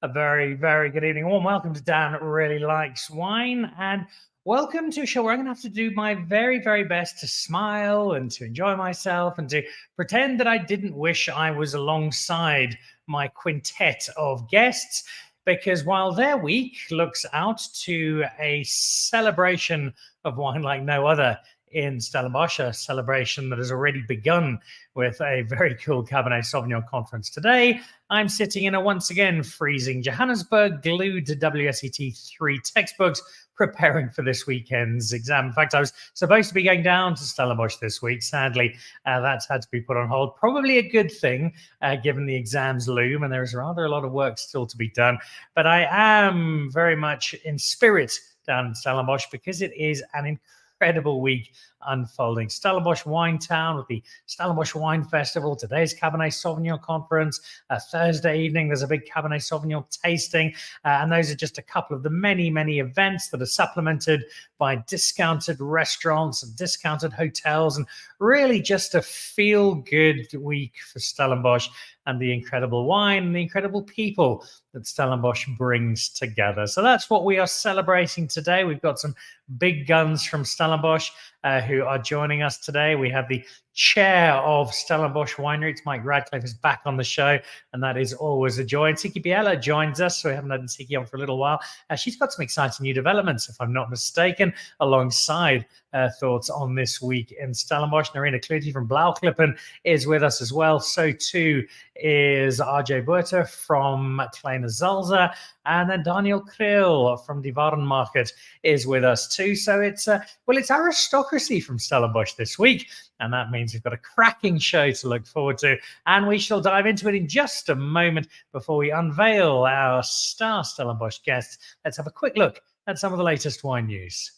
A very, very good evening. Warm welcome to Dan Really Likes Wine, and welcome to a show where I'm going to have to do my very, very best to smile and to enjoy myself and to pretend that I didn't wish I was alongside my quintet of guests. Because while their week looks out to a celebration of wine like no other in Stellenbosch, a celebration that has already begun with a very cool Cabernet Sauvignon conference today, I'm sitting in a once again freezing Johannesburg, glued to WSET 3 textbooks, preparing for this weekend's exam. In fact, I was supposed to be going down to Stellenbosch this week. Sadly, that's had to be put on hold. Probably a good thing, given the exams loom, and there is rather a lot of work still to be done. But I am very much in spirit down in Stellenbosch because it is an incredible week unfolding. Stellenbosch Wine Town with the Stellenbosch Wine Festival. Today's Cabernet Sauvignon conference. Thursday evening, there's a big Cabernet Sauvignon tasting. And those are just a couple of the many, many events that are supplemented by discounted restaurants and discounted hotels, and really just a feel-good week for Stellenbosch and the incredible wine and the incredible people that Stellenbosch brings together. So that's what we are celebrating today. We've got some big guns from Stellenbosch who are joining us today. We have the chair of Stellenbosch Winery. It's Mike Radcliffe is back on the show, and that is always a joy. And Tiki Biela joins us, so we haven't had Tiki on for a little while. She's got some exciting new developments, if I'm not mistaken, alongside thoughts on this week in Stellenbosch. Narina Kluti from Blauwklippen is with us as well. So too is RJ Buerter from Kleine Zalza, and then Daniel Kriel from Die Warenmarkt is with us too. So it's aristocracy from Stellenbosch this week, and that means we've got a cracking show to look forward to, and we shall dive into it in just a moment. Before we unveil our star Stellenbosch guests, let's have a quick look at some of the latest wine news.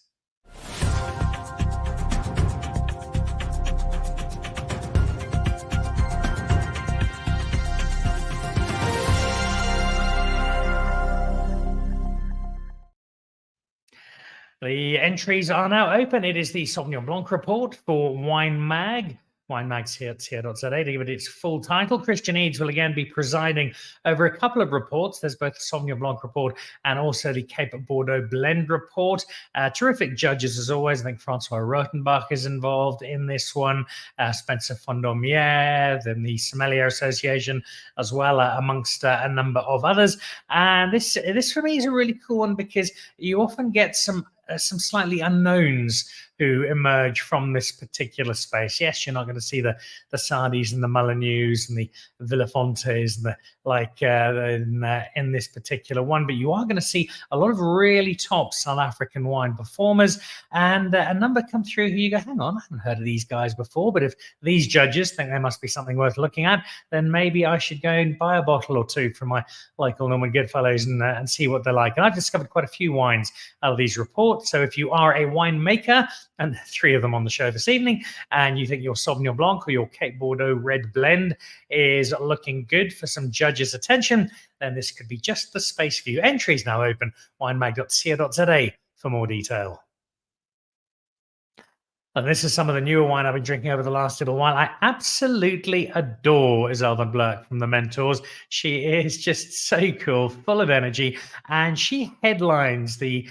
The entries are now open. It is the Sauvignon Blanc report for Wine Mag. Wine Mag's here at CR.za to give it its full title. Christian Eads will again be presiding over a couple of reports. There's both the Sauvignon Blanc report and also the Cape Bordeaux blend report. Terrific judges as always. I think Francois Rotenbach is involved in this one. Spencer Fondomier, then the Sommelier Association as well, amongst a number of others. And this for me is a really cool one because you often get some slightly unknowns who emerge from this particular space. Yes, you're not going to see the Sardis and the Molyneux and the Villafontes and the in this particular one, but you are going to see a lot of really top South African wine performers, and a number come through who you go, hang on, I haven't heard of these guys before, but if these judges think there must be something worth looking at, then maybe I should go and buy a bottle or two from my local Norman Goodfellows and see what they're like. And I've discovered quite a few wines out of these reports. So if you are a winemaker, and 3 of them on the show this evening, and you think your Sauvignon Blanc or your Cape Bordeaux red blend is looking good for some judges' attention, then this could be just the space for you. Entries now open, winemag.co.za for more detail. And this is some of the newer wine I've been drinking over the last little while. I absolutely adore Iselle van Blerk from the Mentors. She is just so cool, full of energy, and she headlines the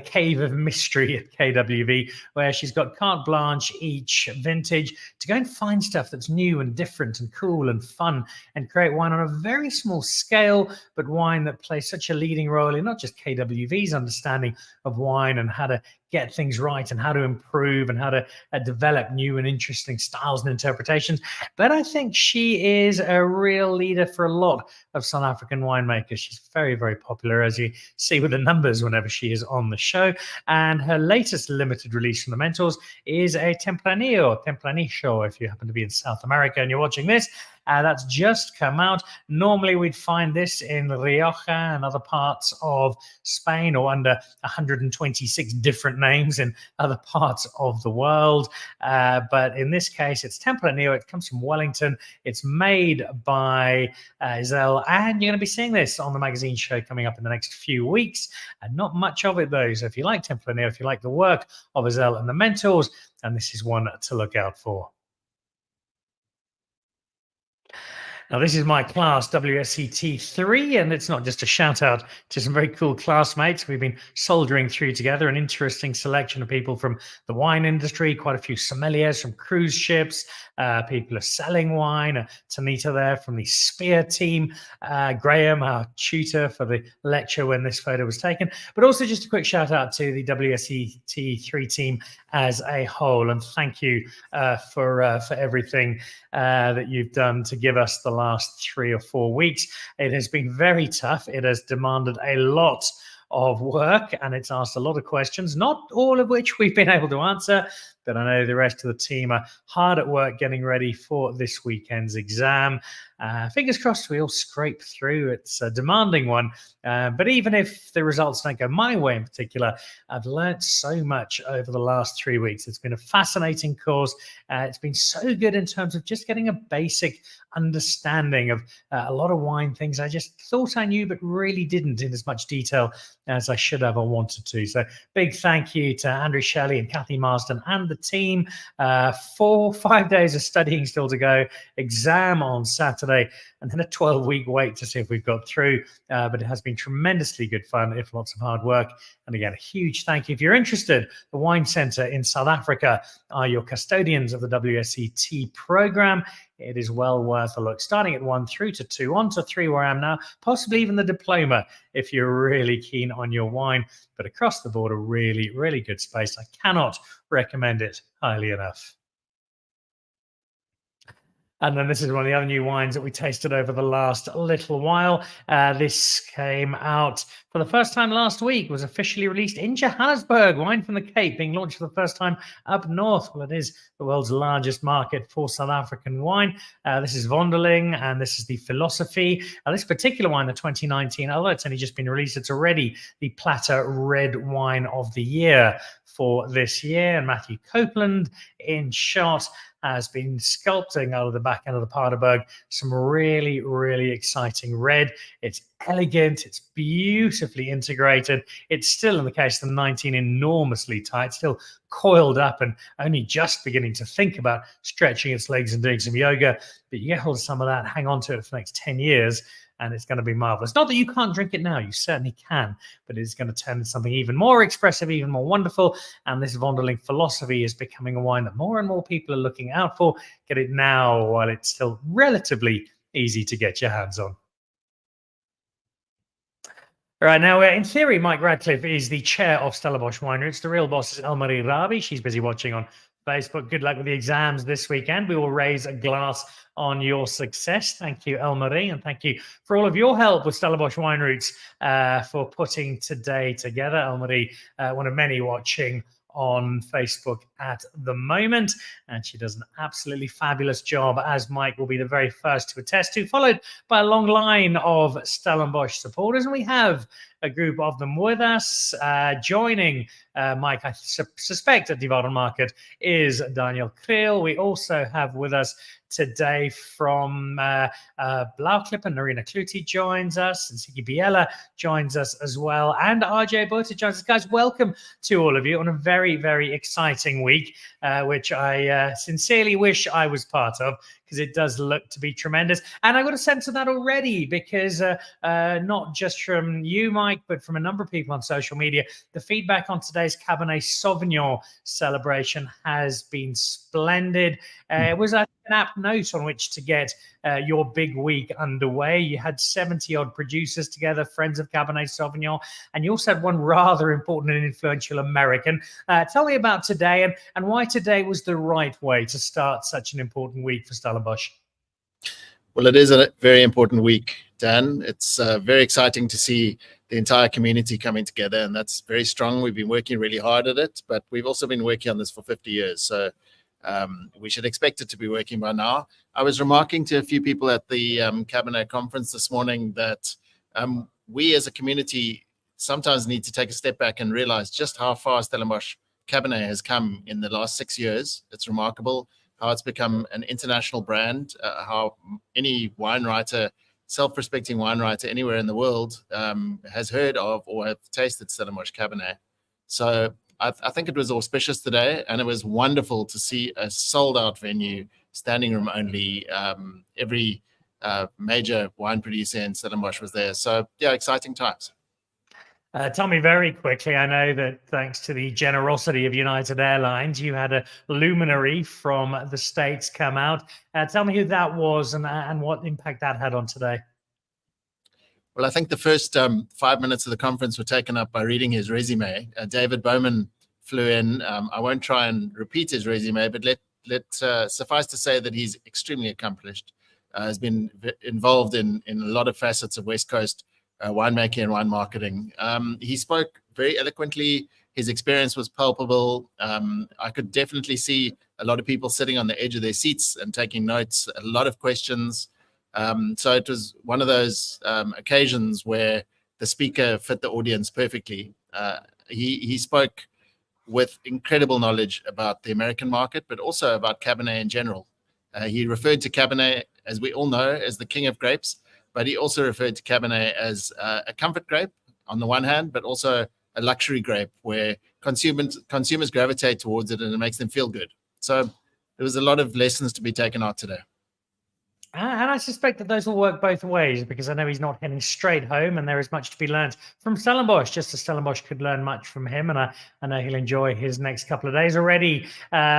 Cave of Mystery at KWV, where she's got carte blanche each vintage to go and find stuff that's new and different and cool and fun, and create wine on a very small scale, but wine that plays such a leading role in not just KWV's understanding of wine and how to get things right and how to improve and how to develop new and interesting styles and interpretations. But I think she is a real leader for a lot of South African winemakers. She's very, very popular, as you see with the numbers whenever she is on the show. And her latest limited release from the Mentors is a Tempranillo if you happen to be in South America and you're watching this. That's just come out. Normally, we'd find this in Rioja and other parts of Spain, or under 126 different names in other parts of the world. But in this case, it's Tempranillo. It comes from Wellington. It's made by Iselle, and you're going to be seeing this on the magazine show coming up in the next few weeks. And not much of it, though. So if you like Tempranillo, if you like the work of Iselle and the Mentors, then this is one to look out for. Now, this is my class, WSET3, and it's not just a shout out to some very cool classmates. We've been soldiering through together an interesting selection of people from the wine industry, quite a few sommeliers from cruise ships, people are selling wine, Tanita there from the Spear team, Graham, our tutor for the lecture when this photo was taken, but also just a quick shout out to the WSET3 team as a whole. And thank you for everything that you've done to give us the last 3 or 4 weeks. It has been very tough. It has demanded a lot of work and it's asked a lot of questions, not all of which we've been able to answer, but I know the rest of the team are hard at work getting ready for this weekend's exam. Fingers crossed we all scrape through. It's a demanding one, but even if the results don't go my way in particular, I've learned so much over the last 3 weeks. It's been a fascinating course. It's been so good in terms of just getting a basic understanding of a lot of wine things I just thought I knew, but really didn't in as much detail as I should have or wanted to. So big thank you to Andrew Shelley and Kathy Marsden and the team. 5 days of studying still to go, exam on Saturday, and then a 12-week wait to see if we've got through. But it has been tremendously good fun, if lots of hard work. And again, a huge thank you. If you're interested, the Wine Centre in South Africa are your custodians of the WSET program. It is well worth a look, starting at 1 through to 2, on to 3 where I am now, possibly even the diploma if you're really keen on your wine. But across the board, a really, really good space. I cannot recommend it highly enough. And then this is one of the other new wines that we tasted over the last little while. This came out for the first time last week, was officially released in Johannesburg. Wine from the Cape being launched for the first time up north. Well, it is the world's largest market for South African wine. This is Vondeling, and this is the Philosophy. This particular wine, the 2019, although it's only just been released, it's already the Platter Red Wine of the Year for this year. And Matthew Copeland in shot has been sculpting out of the back end of the Paardeberg some really, really exciting red. It's elegant, it's beautifully integrated. It's still, in the case of the 19, enormously tight, still coiled up and only just beginning to think about stretching its legs and doing some yoga. But you get hold of some of that, hang on to it for the next 10 years, and it's going to be marvelous. Not that you can't drink it now, you certainly can, but it's going to turn into something even more expressive, even more wonderful. And this Vondeling Philosophy is becoming a wine that more and more people are looking out for. Get it now while it's still relatively easy to get your hands on. All right, now, in theory, Mike Radcliffe is the chair of Stellenbosch Winery. It's the real boss is Elmarie Rabi. She's busy watching on Facebook. Good luck with the exams this weekend. We will raise a glass on your success. Thank you, Elmarie, and thank you for all of your help with Stellenbosch Wine Routes for putting today together. Elmarie, one of many watching on Facebook at the moment, and she does an absolutely fabulous job, as Mike will be the very first to attest to, followed by a long line of Stellenbosch supporters. And we have a group of them with us. Joining Mike, I suspect, at the Market is Daniel Creel. We also have with us today from Blauwklip, and Narina Kluti joins us, and Siki Biela joins us as well, and RJ Butter joins us. Guys, welcome to all of you on a very, very exciting week, which I sincerely wish I was part of, because it does look to be tremendous. And I got a sense of that already, because not just from you, Mike, but from a number of people on social media, the feedback on today's Cabernet Sauvignon celebration has been splendid. It was an apt note on which to get your big week underway. You had 70-odd producers together, friends of Cabernet Sauvignon, and you also had one rather important and influential American. Tell me about today and why today was the right way to start such an important week for Stellenbosch. Well, it is a very important week, Dan. It's very exciting to see the entire community coming together, and that's very strong. We've been working really hard at it, but we've also been working on this for 50 years. So we should expect it to be working by now. I was remarking to a few people at the Cabernet conference this morning that we as a community sometimes need to take a step back and realize just how far Stellenbosch Cabernet has come in the last 6 years. It's remarkable how it's become an international brand, how any wine writer, self-respecting wine writer anywhere in the world has heard of or have tasted Stellenbosch Cabernet. So I think it was auspicious today, and it was wonderful to see a sold-out venue, standing room only. Every major wine producer in Stellenbosch was there. So yeah, exciting times. Tell me very quickly, I know that thanks to the generosity of United Airlines, you had a luminary from the States come out. Tell me who that was and what impact that had on today. Well, I think the first 5 minutes of the conference were taken up by reading his resume. David Bowman flew in. I won't try and repeat his resume, but let suffice to say that he's extremely accomplished. Has been involved in a lot of facets of West Coast winemaking and wine marketing. He spoke very eloquently. His experience was palpable. I could definitely see a lot of people sitting on the edge of their seats and taking notes, a lot of questions. So it was one of those occasions where the speaker fit the audience perfectly. He spoke with incredible knowledge about the American market, but also about Cabernet in general. He referred to Cabernet, as we all know, as the king of grapes, but he also referred to Cabernet as a comfort grape on the one hand, but also a luxury grape where consumers gravitate towards it and it makes them feel good. So there was a lot of lessons to be taken out today. And I suspect that those will work both ways, because I know he's not heading straight home and there is much to be learned from Stellenbosch, just as Stellenbosch could learn much from him. And I know he'll enjoy his next couple of days already.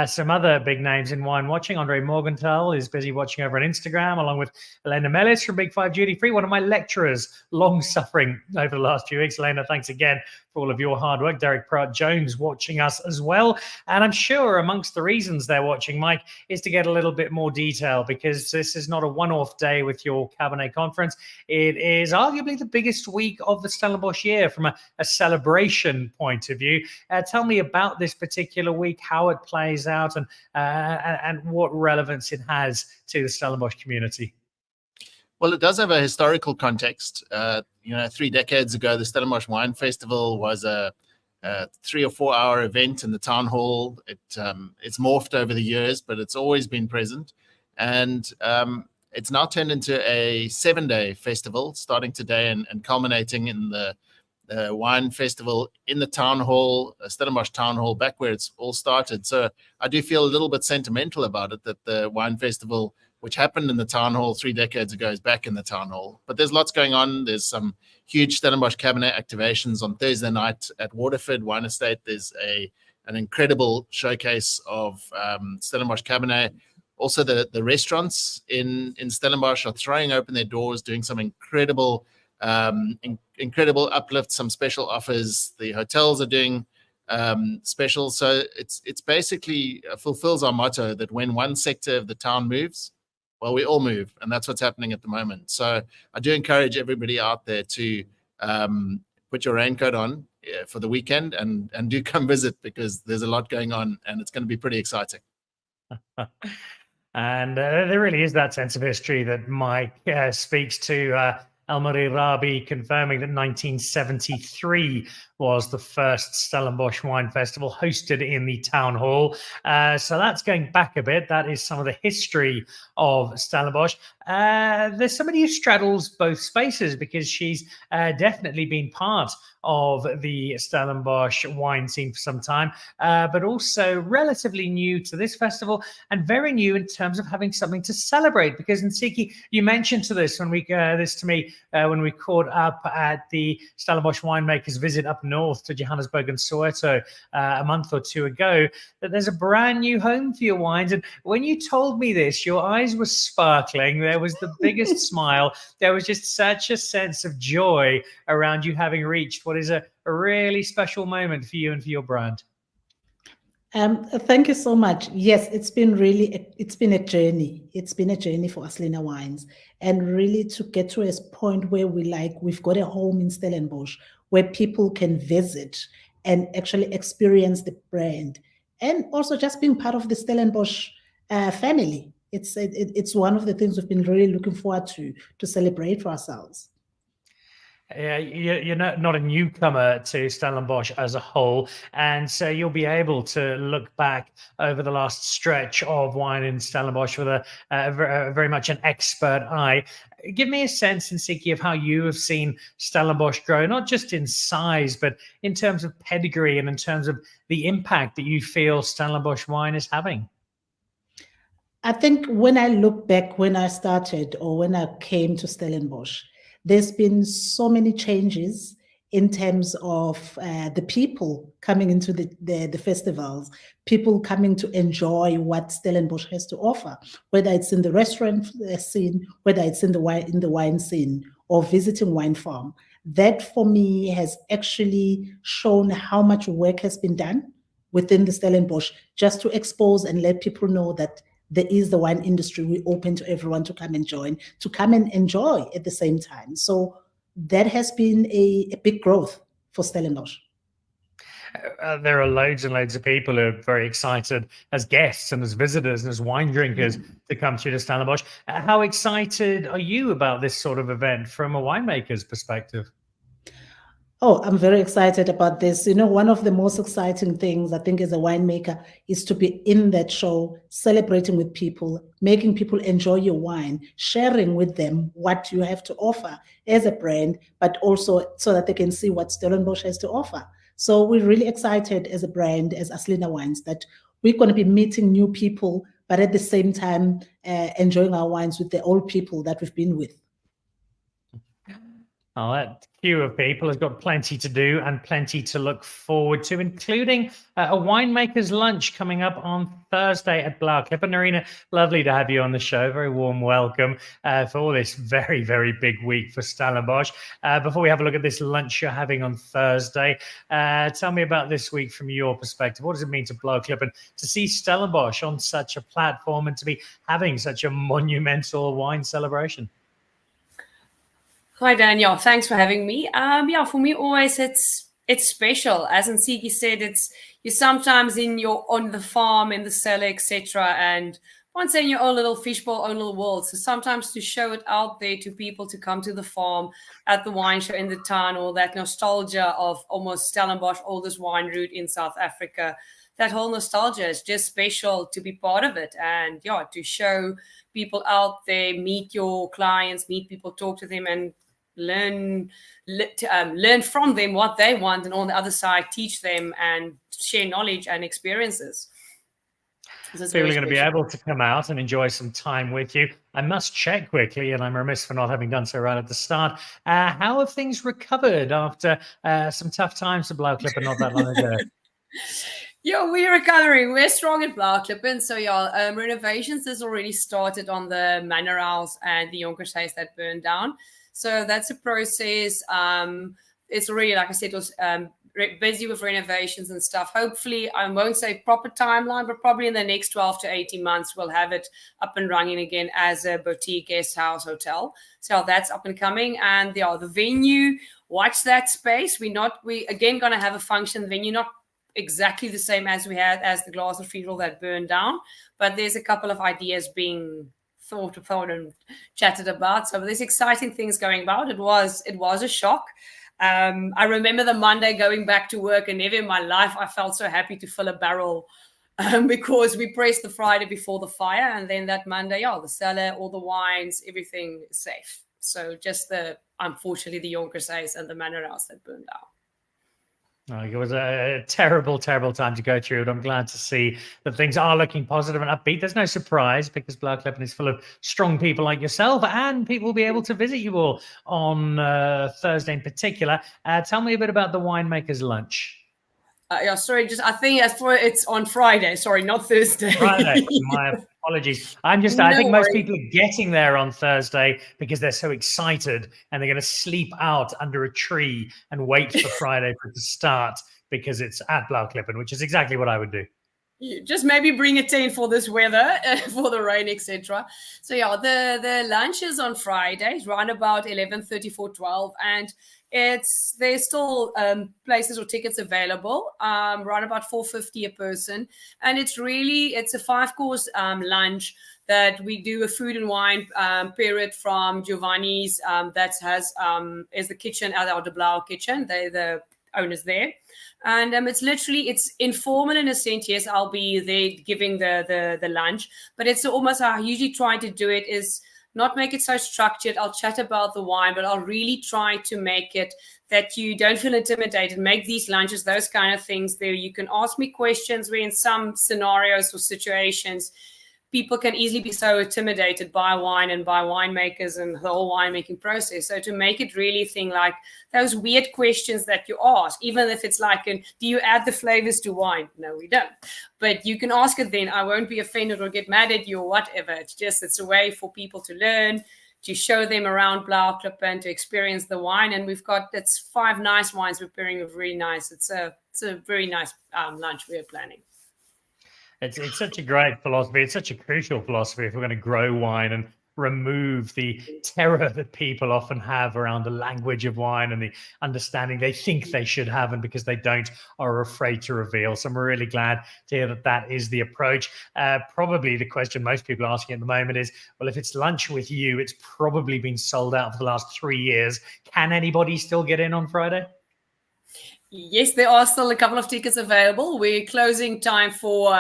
Some other big names in wine watching. Andre Morgenthal is busy watching over on Instagram, along with Elena Mellis from Big Five Duty Free, one of my lecturers, long suffering over the last few weeks. Elena, thanks again for all of your hard work. Derek Pratt-Jones watching us as well. And I'm sure amongst the reasons they're watching, Mike, is to get a little bit more detail, because this is not a one-off day with your Cabernet conference. It is arguably the biggest week of the Stellenbosch year from a celebration point of view. Tell me about this particular week, how it plays out, and what relevance it has to the Stellenbosch community. Well, it does have a historical context. 3 decades ago, the Stellenbosch Wine Festival was a 3 or 4 hour event in the town hall. It's morphed over the years, but it's always been present. And it's now turned into a 7-day festival, starting today and culminating in the wine festival in the town hall, Stellenbosch town hall, back where it's all started. So I do feel a little bit sentimental about it, that the wine festival, which happened in the town hall 3 decades ago, is back in the town hall. But there's lots going on. There's some huge Stellenbosch Cabernet activations on Thursday night at Waterford Wine Estate. There's an incredible showcase of Stellenbosch Cabernet. Also, the restaurants in Stellenbosch are throwing open their doors, doing some incredible uplifts, some special offers. The hotels are doing specials. So it's basically fulfills our motto that when one sector of the town moves, well, we all move, and that's what's happening at the moment. So I do encourage everybody out there to put your raincoat on for the weekend and do come visit, because there's a lot going on and it's going to be pretty exciting. And there really is that sense of history that Mike speaks to. Elmarie Rabi confirming that 1973 was the first Stellenbosch Wine Festival hosted in the town hall. So that's going back a bit. That is some of the history of Stellenbosch. There's somebody who straddles both spaces, because she's definitely been part of the Stellenbosch wine scene for some time, but also relatively new to this festival and very new in terms of having something to celebrate. Because Nsiki, you mentioned to me when we caught up at the Stellenbosch winemakers visit up north to Johannesburg and Soweto a month or two ago, that there's a brand new home for your wines. And when you told me this, your eyes were sparkling. There was the biggest smile. There was just such a sense of joy around you having reached what is a really special moment for you and for your brand. Thank you so much. Yes, it's been a journey. It's been a journey for Aslina Wines, and really to get to a point where we've got a home in Stellenbosch where people can visit and actually experience the brand, and also just being part of the Stellenbosch family. It's one of the things we've been really looking forward to celebrate for ourselves. You're not a newcomer to Stellenbosch as a whole, and so you'll be able to look back over the last stretch of wine in Stellenbosch with a very much an expert eye. Give me a sense, Nsiki, of how you have seen Stellenbosch grow, not just in size, but in terms of pedigree and in terms of the impact that you feel Stellenbosch wine is having. I think when I look back when I started or when I came to Stellenbosch, there's been so many changes in terms of the people coming into the festivals, people coming to enjoy what Stellenbosch has to offer, whether it's in the restaurant scene, whether it's in the wine scene, or visiting wine farm. That for me has actually shown how much work has been done within the Stellenbosch just to expose and let people know that there is the wine industry. We're open to everyone to come and join, to come and enjoy at the same time. So that has been a big growth for Stellenbosch. There are loads and loads of people who are very excited as guests and as visitors and as wine drinkers to come to Stellenbosch. How excited are you about this sort of event from a winemaker's perspective? Oh, I'm very excited about this. You know, one of the most exciting things I think as a winemaker is to be in that show, celebrating with people, making people enjoy your wine, sharing with them what you have to offer as a brand, but also so that they can see what Stellenbosch has to offer. So we're really excited as a brand, as Aslina Wines, that we're going to be meeting new people, but at the same time, enjoying our wines with the old people that we've been with. Oh, that queue of people has got plenty to do and plenty to look forward to, including a winemaker's lunch coming up on Thursday at Blauwklippen Arena. Lovely to have you on the show. Very warm welcome for this very, very big week for Stellenbosch. Before we have a look at this lunch you're having on Thursday, tell me about this week from your perspective. What does it mean to Blauwklippen to see Stellenbosch on such a platform and to be having such a monumental wine celebration? Hi, Daniel. Thanks for having me. For me, always it's special. As Nsiki said, you're sometimes on the farm, in the cellar, etc. And once in your own little fishbowl, own little world. So sometimes to show it out there to people to come to the farm, at the wine show in the town, or that nostalgia of almost Stellenbosch, oldest wine route in South Africa. That whole nostalgia is just special to be part of it, and to show people out there, meet your clients, meet people, talk to them, and learn from them what they want, and on the other side teach them and share knowledge and experiences. People are going to be able to come out and enjoy some time with you. I must check quickly, and I'm remiss for not having done so right at the start. How have things recovered after some tough times at Blauwklippen not that long ago? We're recovering. We're strong at Blauwklippen. So renovations has already started on the manor house and the Jonkershuis that burned down. So that's a process. It's already, like I said, was busy with renovations and stuff. Hopefully, I won't say proper timeline, but probably in the next 12 to 18 months, we'll have it up and running again as a boutique guest house hotel. So that's up and coming. And the venue, watch that space. We again going to have a function venue, not exactly the same as we had as the Glass Cathedral that burned down, but there's a couple of ideas being thought about and chatted about. So there's exciting things going about. It was a shock. I remember the Monday going back to work, and never in my life I felt so happy to fill a barrel because we pressed the Friday before the fire, and then that Monday, the cellar, all the wines, everything is safe. So just unfortunately the Jonkershuis and the manor house that burned down. It was a terrible, terrible time to go through, but I'm glad to see that things are looking positive and upbeat. There's no surprise because Blauwklippen is full of strong people like yourself, and people will be able to visit you all on Thursday in particular. Tell me a bit about the winemaker's lunch. I think it's on Friday. Sorry, not Thursday. Friday. My apologies. I think most people are getting there on Thursday because they're so excited, and they're going to sleep out under a tree and wait for Friday for it to start because it's at Blauwklippen, which is exactly what I would do. You just maybe bring a tent for this weather, for the rain, etc. So the lunch is on Friday, around about 11:34, 12, and there's still places or tickets available, around about $4.50 a person, and it's a 5-course lunch that we do a food and wine period from Giovanni's that is the kitchen at our De Blauw kitchen. They're the owners there. And it's informal in a sense. Yes, I'll be there giving the lunch, but it's almost how I usually try to do it is not make it so structured. I'll chat about the wine, but I'll really try to make it that you don't feel intimidated. Make these lunches, those kind of things there. You can ask me questions where in some scenarios or situations, people can easily be so intimidated by wine and by winemakers and the whole winemaking process. So to make it really thing like those weird questions that you ask, even if it's like, do you add the flavors to wine? No, we don't. But you can ask it then. I won't be offended or get mad at you or whatever. It's a way for people to learn, to show them around Blauwklippen, to experience the wine. And it's 5 nice wines we're pairing with really nice. It's a very nice lunch we're planning. It's such a great philosophy. It's such a crucial philosophy if we're going to grow wine and remove the terror that people often have around the language of wine and the understanding they think they should have, and because they don't, are afraid to reveal. So I'm really glad to hear that that is the approach. Probably the question most people are asking at the moment is, well, if it's lunch with you, it's probably been sold out for the last 3 years. Can anybody still get in on Friday? Yes, there are still a couple of tickets available. We're closing time for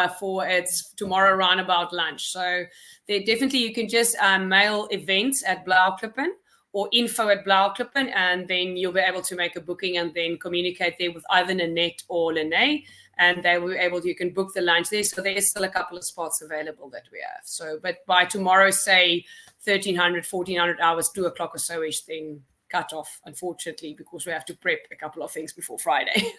it's tomorrow around about lunch. So there definitely you can just mail events at Blauwklippen or info@Blauwklippen, and then you'll be able to make a booking and then communicate there with either Nanette or Lene, and they will be able to, you can book the lunch there. So there is still a couple of spots available that we have. So, but by tomorrow, say 1300, 1400 hours, 2 o'clock or so ish, then cut off, unfortunately, because we have to prep a couple of things before Friday.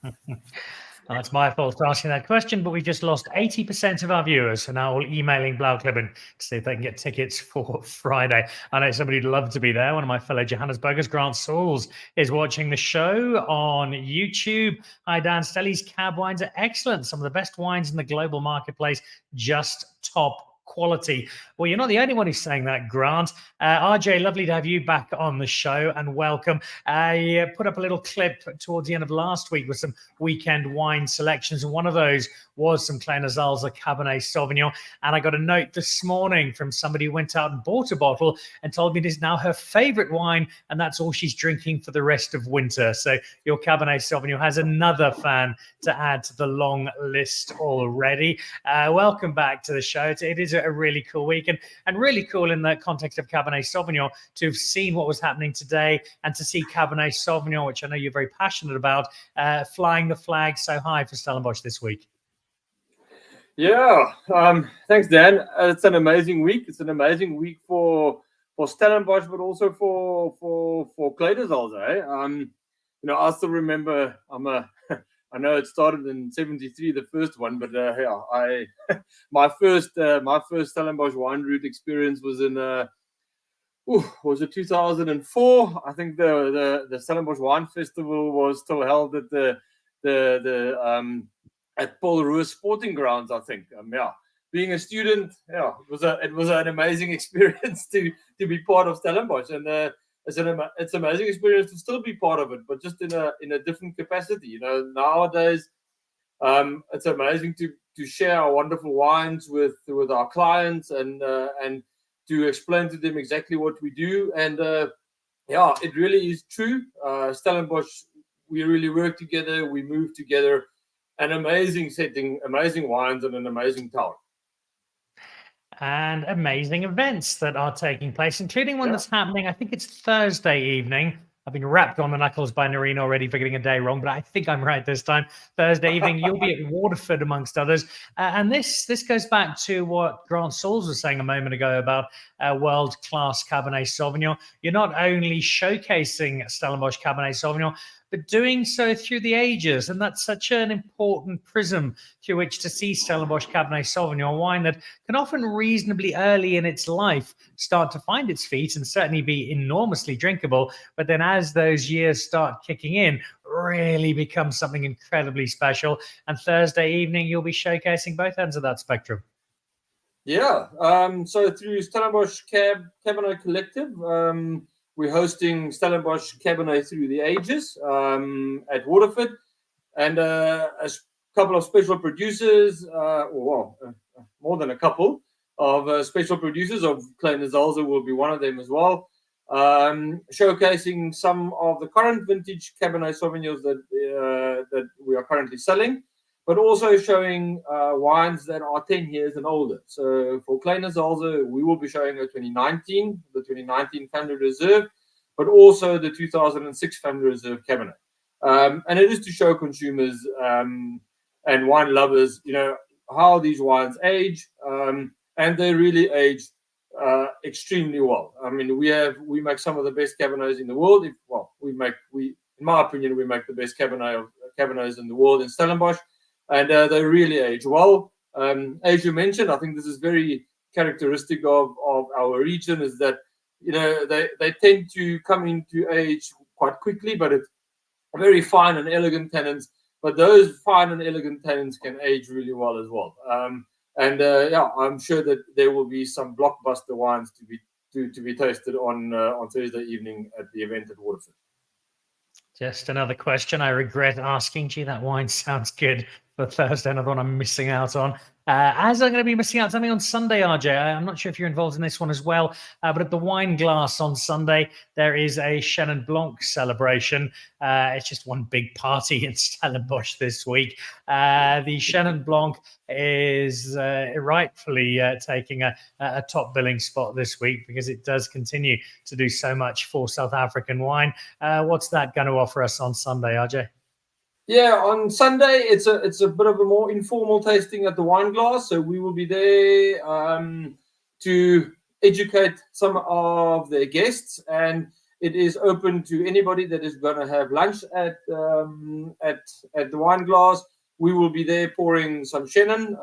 Oh, it's my fault for asking that question, but we just lost 80% of our viewers, so now all emailing Blauwklippen to see if they can get tickets for Friday. I know somebody who'd love to be there. One of my fellow Johannesburgers, Grant Sauls, is watching the show on YouTube. Hi, Dan. Stelli's cab wines are excellent. Some of the best wines in the global marketplace, just top quality. Well, you're not the only one who's saying that, Grant. RJ, lovely to have you back on the show, and welcome. I put up a little clip towards the end of last week with some weekend wine selections, and one of those was some Kleine Zalze Cabernet Sauvignon. And I got a note this morning from somebody who went out and bought a bottle and told me it is now her favorite wine, and that's all she's drinking for the rest of winter. So your Cabernet Sauvignon has another fan to add to the long list already. Welcome back to the show. It is a really cool week, and really cool in the context of Cabernet Sauvignon to have seen what was happening today and to see Cabernet Sauvignon, which I know you're very passionate about, flying the flag so high for Stellenbosch this week. Yeah, thanks, Dan. It's an amazing week. It's an amazing week for Stellenbosch, but also for Kleine Zalze. I still remember. I know it started in '73, the first one, but my first Stellenbosch wine route experience was in was it 2004? I think the Stellenbosch Wine Festival was still held at at Paul Roos Sporting Grounds, I think. Being a student, it was an amazing experience to be part of Stellenbosch, and it's an amazing experience to still be part of it, but just in a different capacity. Nowadays, it's amazing to share our wonderful wines with our clients and to explain to them exactly what we do. And it really is true. Stellenbosch, we really work together. We move together. An amazing setting, amazing wines, and an amazing town. And amazing events that are taking place, including one that's happening, I think it's Thursday evening. I've been wrapped on the knuckles by Noreen already for getting a day wrong, but I think I'm right this time. Thursday evening, you'll be at Waterford, amongst others. And this goes back to what Grant Sauls was saying a moment ago about world-class Cabernet Sauvignon. You're not only showcasing Stellenbosch Cabernet Sauvignon, but doing so through the ages. And that's such an important prism through which to see Stellenbosch Cabernet Sauvignon, wine that can often reasonably early in its life start to find its feet and certainly be enormously drinkable. But then as those years start kicking in, really becomes something incredibly special. And Thursday evening, you'll be showcasing both ends of that spectrum. Yeah. So through Stellenbosch Cabernet Collective, we're hosting Stellenbosch Cabernet Through the Ages at Waterford, and a couple of special producers, more than a couple of special producers of Kleine Zalze will be one of them as well, showcasing some of the current vintage Cabernet Sauvignons that we are currently selling, but also showing wines that are 10 years and older. So for Kleine Zalze, we will be showing the 2019 Family Reserve, but also the 2006 Family Reserve Cabernet. And it is to show consumers and wine lovers, how these wines age, and they really age extremely well. I mean, we make some of the best Cabernets in the world. In my opinion, we make the best Cabernets in the world in Stellenbosch, and they really age well. As you mentioned, I think this is very characteristic of our region, is that they tend to come into age quite quickly, but it's very fine and elegant tannins. But those fine and elegant tannins can age really well as well. I'm sure that there will be some blockbuster wines to be tasted on Thursday evening at the event at Waterford. Just another question I regret asking. Gee, that wine sounds good for Thursday. Another one I'm missing out on. As I'm going to be missing out something on Sunday, RJ, I'm not sure if you're involved in this one as well, but at the Wine Glass on Sunday, there is a Chenin Blanc celebration. It's just one big party in Stellenbosch this week. The Chenin Blanc is rightfully taking a top billing spot this week because it does continue to do so much for South African wine. What's that going to offer us on Sunday, RJ? Yeah, on Sunday it's a bit of a more informal tasting at the Wine Glass. So we will be there to educate some of their guests, and it is open to anybody that is going to have lunch at the Wine Glass. We will be there pouring some Chenin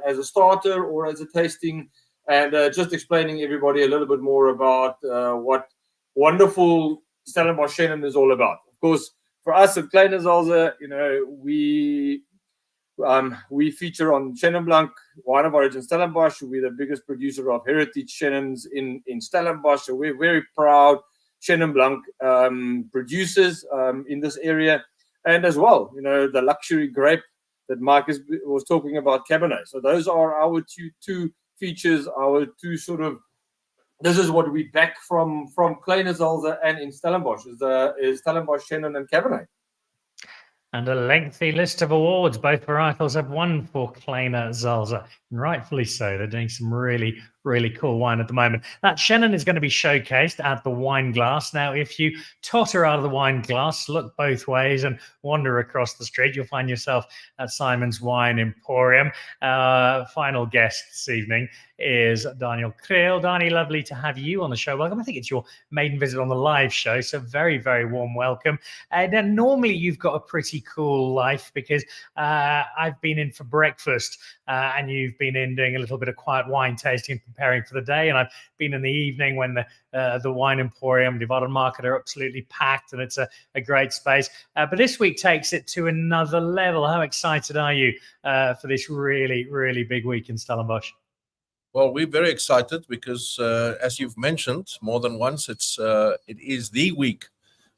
as a starter or as a tasting, and just explaining everybody a little bit more about what wonderful Stellenbosch Chenin is all about. Of course, for us at Kleine Zalze, we feature on Chenin Blanc, Wine of Origin Stellenbosch. We're the biggest producer of heritage Chenins in Stellenbosch. So we're very proud Chenin Blanc producers in this area. And as well, the luxury grape that Marcus was talking about, Cabernet. So those are our two features, our two sort of. This is what we back from Kleine Zalze and in Stellenbosch is Stellenbosch Chenin and Cabernet. And a lengthy list of awards. Both varietals have won for Kleine Zalze, and rightfully so. They're doing some really, really cool wine at the moment. That Chenin is going to be showcased at the Wine Glass. Now, if you totter out of the Wine Glass, look both ways and wander across the street, you'll find yourself at Simon's Wine Emporium. Final guest this evening is Daniel Creel. Danny, lovely to have you on the show. Welcome. I think it's your maiden visit on the live show, so very, very warm welcome. And normally you've got a pretty cool life because I've been in for breakfast and you've been in doing a little bit of quiet wine tasting and preparing for the day. And I've been in the evening when the Wine Emporium, Divided Market are absolutely packed and it's a great space. But this week takes it to another level. How excited are you for this really, really big week in Stellenbosch? Well, we're very excited because, as you've mentioned more than once, it is the week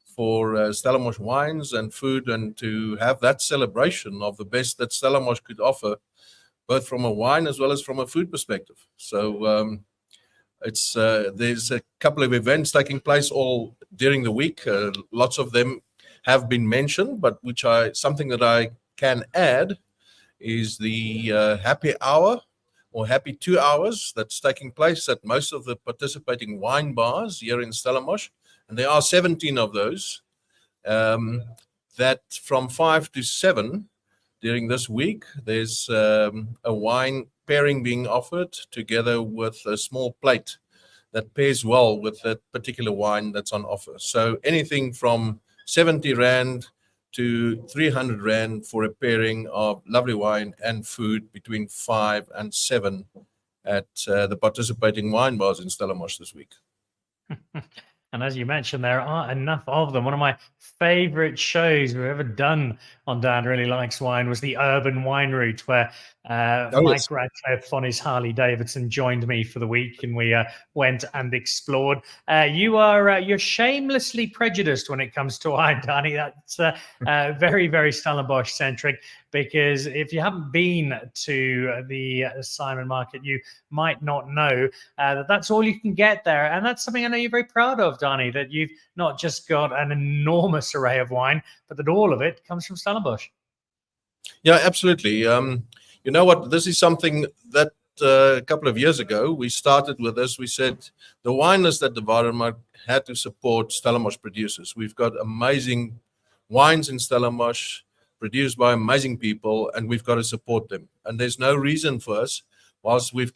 for Stellenbosch wines and food, and to have that celebration of the best that Stellenbosch could offer, both from a wine as well as from a food perspective. So there's a couple of events taking place all during the week. Lots of them have been mentioned, but something that I can add is the happy hour or happy 2 hours that's taking place at most of the participating wine bars here in Stellenbosch. And there are 17 of those that from 5 to 7 during this week, there's a wine pairing being offered together with a small plate that pairs well with that particular wine that's on offer. So anything from 70 Rand to 300 Rand for a pairing of lovely wine and food between 5 and 7 at the participating wine bars in Stellenbosch this week. And as you mentioned, there are enough of them. One of my favorite shows we've ever done on Dan Really Likes Wine was the Urban Wine Route, where Mike Radcliffe on his Harley Davidson joined me for the week, and we went and explored. You're shamelessly prejudiced when it comes to wine, Danny. That's very, very Stellenbosch centric, because if you haven't been to the Simon Market, you might not know that that's all you can get there. And that's something I know you're very proud of, Danny, that you've not just got an enormous array of wine, but that all of it comes from Stellenbosch. Yeah, absolutely. You know what? This is something that a couple of years ago we started with this. We said the wine list at the Divided had to support Stellenbosch producers. We've got amazing wines in Stellenbosch produced by amazing people, and we've got to support them. And there's no reason for us, whilst we've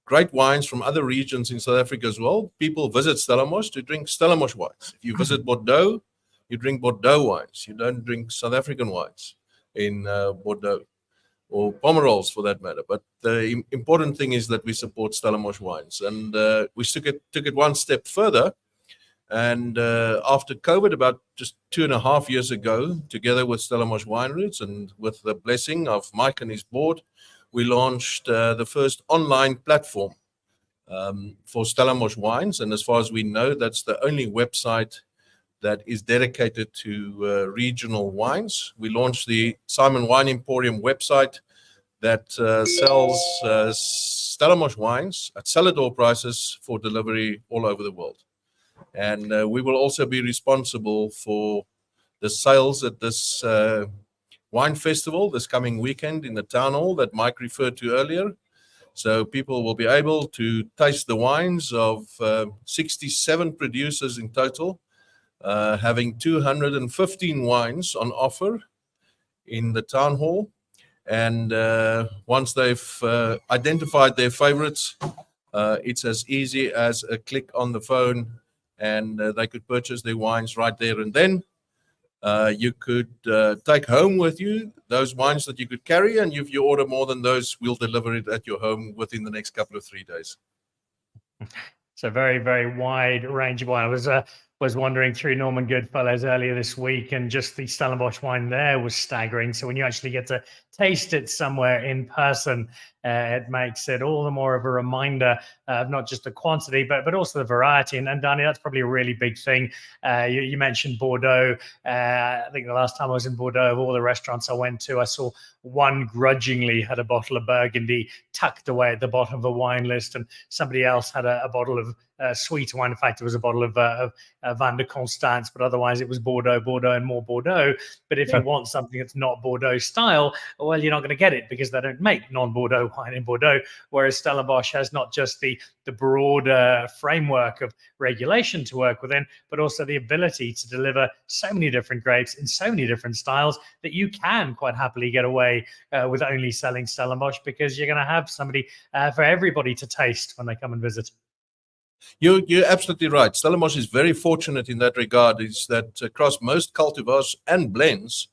great wines from other regions in South Africa as well. People visit Stellenbosch to drink Stellenbosch wines. If you visit Bordeaux, you drink Bordeaux wines. You don't drink South African wines in Bordeaux, or Pomerols for that matter. But the important thing is that we support Stellenbosch wines. And we took it one step further. And after COVID, about just 2.5 years ago, together with Stellenbosch Wine Routes and with the blessing of Mike and his board, we launched the first online platform for Stellenbosch wines. And as far as we know, that's the only website that is dedicated to regional wines. We launched the Simon Wine Emporium website that sells Stellenbosch wines at cellar door prices for delivery all over the world. And we will also be responsible for the sales at this wine festival this coming weekend in the town hall that Mike referred to earlier. So people will be able to taste the wines of 67 producers in total, having 215 wines on offer in the town hall. And once they've identified their favorites, it's as easy as a click on the phone, and they could purchase their wines right there and then. You could take home with you those wines that you could carry, and if you order more than those, we'll deliver it at your home within the next couple of 3 days. So very, very wide range of wine. I was wandering through Norman Goodfellows earlier this week, and just the Stellenbosch wine there was staggering. So when you actually get to taste it somewhere in person, it makes it all the more of a reminder of not just the quantity, but also the variety. And Danny, that's probably a really big thing. You mentioned Bordeaux. I think the last time I was in Bordeaux, of all the restaurants I went to, I saw one grudgingly had a bottle of Burgundy tucked away at the bottom of a wine list, and somebody else had a bottle of sweet wine. In fact, it was a bottle of Van de Constance, but otherwise it was Bordeaux, and more Bordeaux. But if you want something that's not Bordeaux style, well, you're not going to get it because they don't make non-Bordeaux wine in Bordeaux. Whereas Stellenbosch has not just the broader framework of regulation to work within, but also the ability to deliver so many different grapes in so many different styles that you can quite happily get away with only selling Stellenbosch, because you're going to have somebody for everybody to taste when they come and visit. You're absolutely right. Stellenbosch is very fortunate in that regard, is that across most cultivars and blends,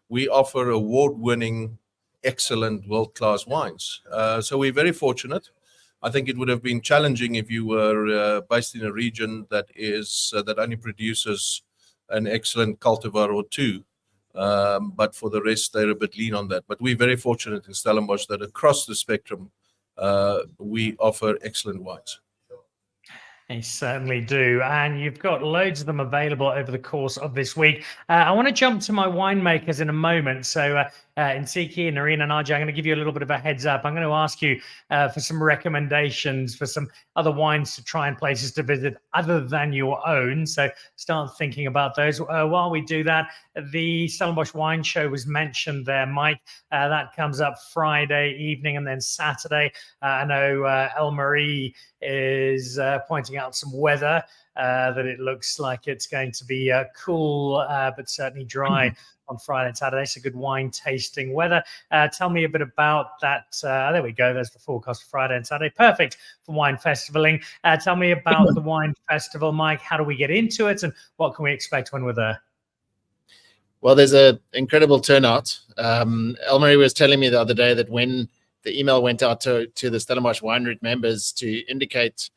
we offer award-winning, excellent, world-class wines. So we're very fortunate. I think it would have been challenging if you were based in a region that only produces an excellent cultivar or two. But for the rest, they're a bit lean on that. But we're very fortunate in Stellenbosch that across the spectrum, we offer excellent wines. They certainly do. And you've got loads of them available over the course of this week. I want to jump to my winemakers in a moment. So Nsiki and Narina and Arjay, I'm going to give you a little bit of a heads up. I'm going to ask you for some recommendations for some other wines to try and places to visit other than your own. So start thinking about those. While we do that, the Stellenbosch Wine Show was mentioned there, Mike. That comes up Friday evening and then Saturday. I know El-Marie is pointing out some weather, that it looks like it's going to be cool, but certainly dry on Friday and Saturday. So good wine tasting weather. Tell me a bit about that. There we go. There's the forecast for Friday and Saturday. Perfect for wine festivaling. Tell me about the wine festival, Mike. How do we get into it, and what can we expect when we're there? Well, there's an incredible turnout. El-Marie was telling me the other day that when the email went out to the Stellenbosch Wine Route members to indicate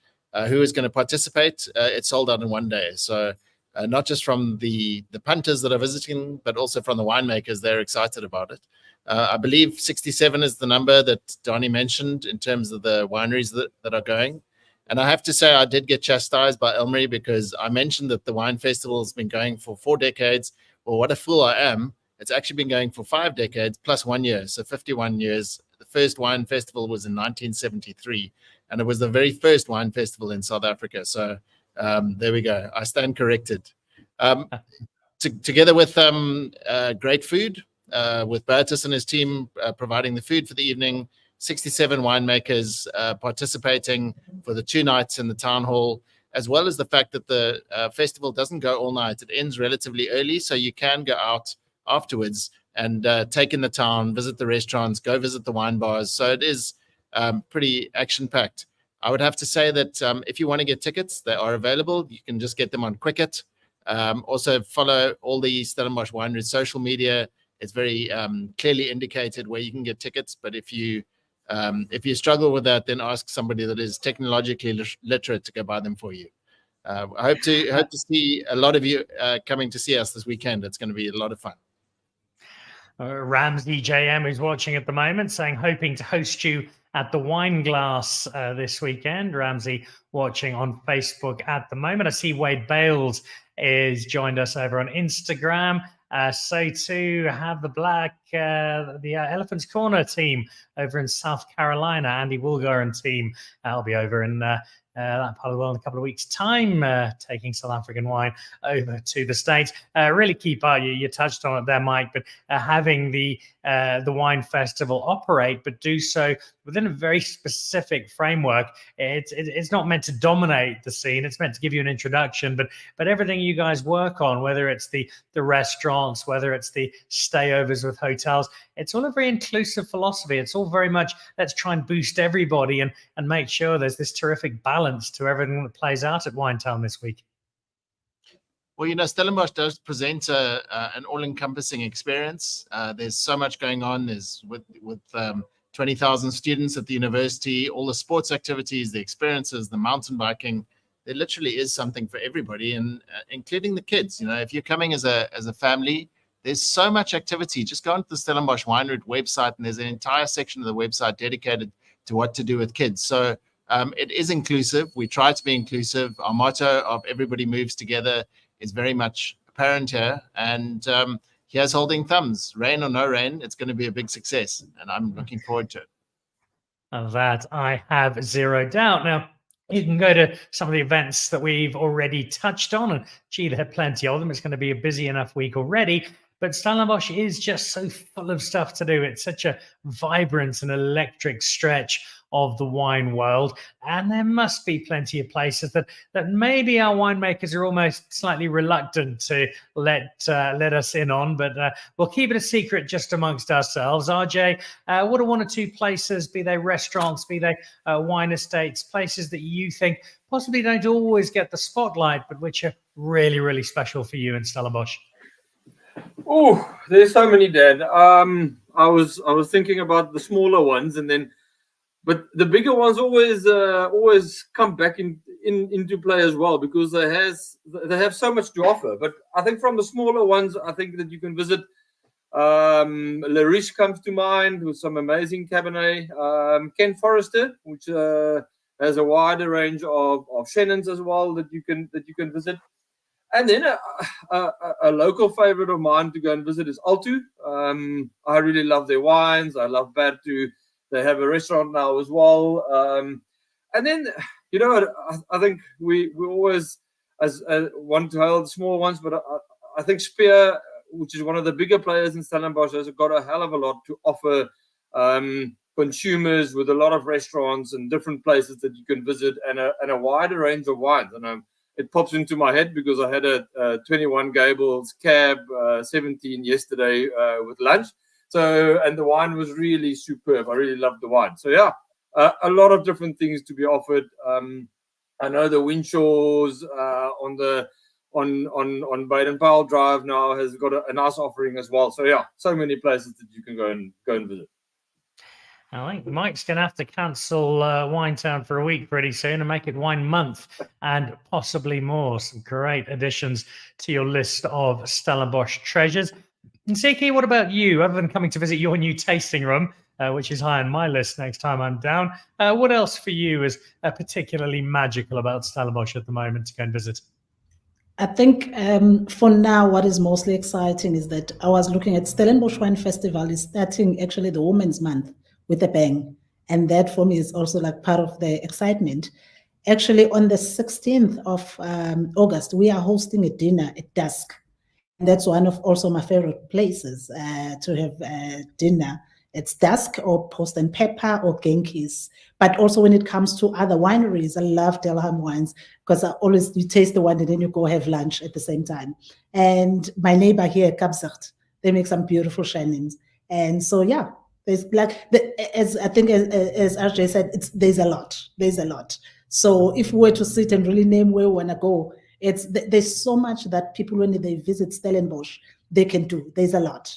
who is going to participate, it sold out in one day. So not just from the punters that are visiting, but also from the winemakers, they're excited about it. I believe 67 is the number that Donnie mentioned in terms of the wineries that are going. And I have to say, I did get chastised by El-Marie because I mentioned that the wine festival has been going for 4 decades. Well, what a fool I am. It's actually been going for 5 decades plus 1 year, so 51 years. The first wine festival was in 1973, and it was the very first wine festival in South Africa. So there we go. I stand corrected. Together with great food, with Bertus and his team providing the food for the evening, 67 winemakers participating for the 2 nights in the town hall, as well as the fact that the festival doesn't go all night. It ends relatively early, so you can go out afterwards and take in the town, visit the restaurants, go visit the wine bars. So it is pretty action-packed. I would have to say that if you want to get tickets, they are available. You can just get them on Quicket. Also follow all the Stellenbosch Winery social media. It's very clearly indicated where you can get tickets. But if you struggle with that, then ask somebody that is technologically literate to go buy them for you. I hope to see a lot of you coming to see us this weekend. It's going to be a lot of fun. Ramsey JM, who's watching at the moment, saying hoping to host you at the Wine Glass this weekend. Ramsey watching on Facebook at the moment. I see Wade Bales is joined us over on Instagram. So too have the Elephant's Corner team over in South Carolina. Andy Woolgar and team. I'll be over in that part of the world in a couple of weeks' time, taking South African wine over to the States. Really key part, you touched on it there, Mike, but having the wine festival operate, but do so within a very specific framework. It's not meant to dominate the scene. It's meant to give you an introduction, but everything you guys work on, whether it's the restaurants, whether it's the stayovers with hotels, it's all a very inclusive philosophy. It's all very much, let's try and boost everybody and make sure there's this terrific balance to everything that plays out at Wine Town this week. Well, Stellenbosch does present an all-encompassing experience. There's so much going on. There's with 20,000 students at the university, all the sports activities, the experiences, the mountain biking. There literally is something for everybody, and including the kids. If you're coming as a family, there's so much activity. Just go onto the Stellenbosch Winery website, and there's an entire section of the website dedicated to what to do with kids. So it is inclusive. We try to be inclusive. Our motto of everybody moves together is very much apparent here. And here's holding thumbs. Rain or no rain, it's going to be a big success. And I'm looking forward to it. Of that, I have zero doubt. Now, you can go to some of the events that we've already touched on. And gee, there are plenty of them. It's going to be a busy enough week already. But Stellenbosch is just so full of stuff to do. It's such a vibrant and electric stretch of the wine world. And there must be plenty of places that maybe our winemakers are almost slightly reluctant to let us in on. But we'll keep it a secret just amongst ourselves. RJ, what are one or two places, be they restaurants, be they wine estates, places that you think possibly don't always get the spotlight, but which are really, really special for you in Stellenbosch? Oh, there's so many, Dad. I was thinking about the smaller ones, but the bigger ones always come back into play as well, because they have so much to offer. But I think from the smaller ones, I think that you can visit. Le Riche comes to mind with some amazing Cabernet. Ken Forrester, which has a wider range of Shannons as well that you can visit. And then a local favorite of mine to go and visit is Altu. I really love their wines. I love Batu. They have a restaurant now as well. And then, I think we always want to hail the small ones, but I think Spear, which is one of the bigger players in Stellenbosch, has got a hell of a lot to offer consumers, with a lot of restaurants and different places that you can visit, and a wider range of wines. And it pops into my head because I had a 21 Gables Cab 17 yesterday with lunch. So, and the wine was really superb. I really loved the wine. So yeah, a lot of different things to be offered. I know the Winshaws on Baden Powell Drive now has got a nice offering as well. So yeah, so many places that you can go and visit. I think Mike's going to have to cancel Wine Town for a week pretty soon and make it Wine Month and possibly more. Some great additions to your list of Stellenbosch treasures. And Siki, what about you? Other than coming to visit your new tasting room, which is high on my list next time I'm down, what else for you is particularly magical about Stellenbosch at the moment to go and visit? I think for now, what is mostly exciting is that I was looking at Stellenbosch Wine Festival is starting actually the Women's Month with a bang. And that for me is also like part of the excitement. Actually, on the 16th of August, we are hosting a dinner at dusk. And that's one of also my favorite places to have dinner. It's dusk or Post and Pepper or Genki's. But also when it comes to other wineries, I love Delham wines because you taste the wine and then you go have lunch at the same time. And my neighbor here, Kapsert, they make some beautiful Shannons. And so, yeah, There's as I think as RJ said, there's a lot. There's a lot. So if we were to sit and really name where we want to go, there's so much that people, when they visit Stellenbosch, they can do. There's a lot.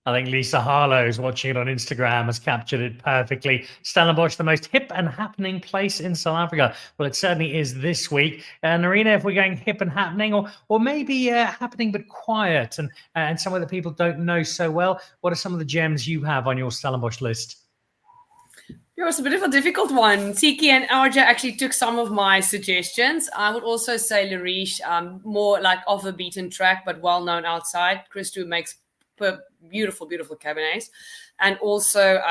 I think Lisa Harlow, who's watching it on Instagram, has captured it perfectly. Stellenbosch, the most hip and happening place in South Africa. Well, it certainly is this week. Narina, if we're going hip and happening, or maybe happening but quiet, and some of the people don't know so well, what are some of the gems you have on your Stellenbosch list? It was a bit of a difficult one. Tiki and RJ actually took some of my suggestions. I would also say Lariche, more like off the beaten track, but well known outside. Christo makes beautiful Cabernets, and also